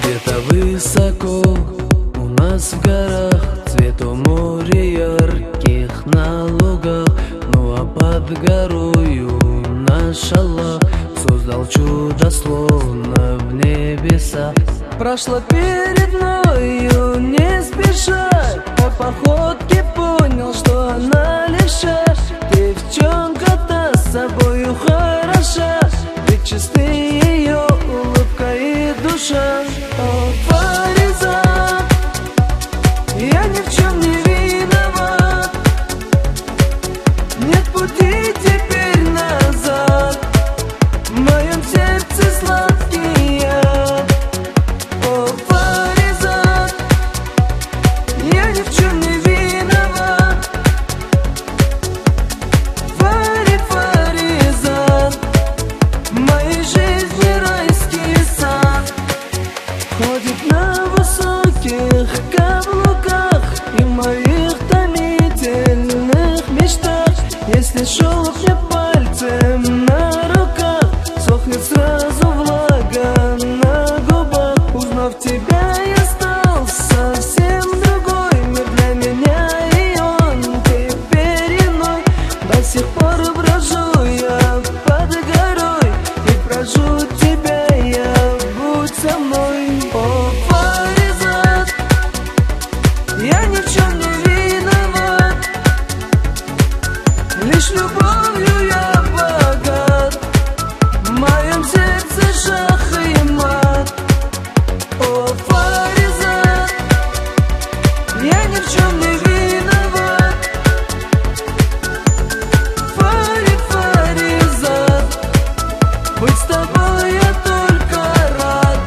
Где-то высоко у нас в горах цвет у моря ярких на лугах. Ну а под горою наш Аллах создал чудо словно в небесах. Прошла перед мною не спеша, по походке понял, что она левша. Девчонка-то с собою хороша, ведь чисты ее улыбка и душа. О, Фариза, я ни в чем не виноват, нет пути теперь назад, в моем сердце сладкий яд. О, Фариза, я ни в чем не виноват, Фаризат, в моей жизни райский сад. Ходит на высоких каблуках и в моих томительных мечтах. Если щелкнет пальцем на руках, сохнет сразу влага на губах. Узнав тебя, я стал совсем другой. Мир для меня, и он теперь иной. До сих пор брожу я под горой и прошу тебя я, будь со мной. О, Фаризат, я ни в чем не виноват, лишь любовью я богат, в моем сердце шах и мат. О, Фаризат, я ни в чем не виноват, Фаризат, быть с тобой я только рад.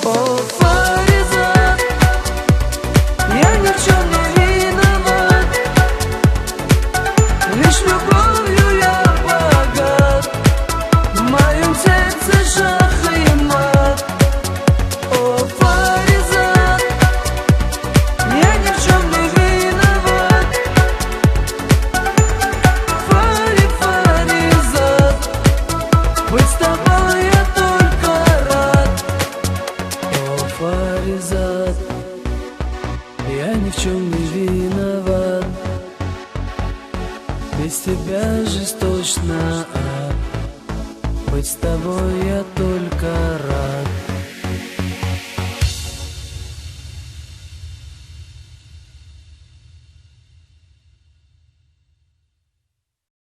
О, Фаризат, я ни в чем не виноват, лишь любовью я богат, в моем сердце шах и мат. О, Фаризат, я ни в чем не виноват, Фаризат, быть с тобой я только рад. О, Фаризат, я ни в чем не виноват, без тебя жесточно ад, быть с тобой я только рад.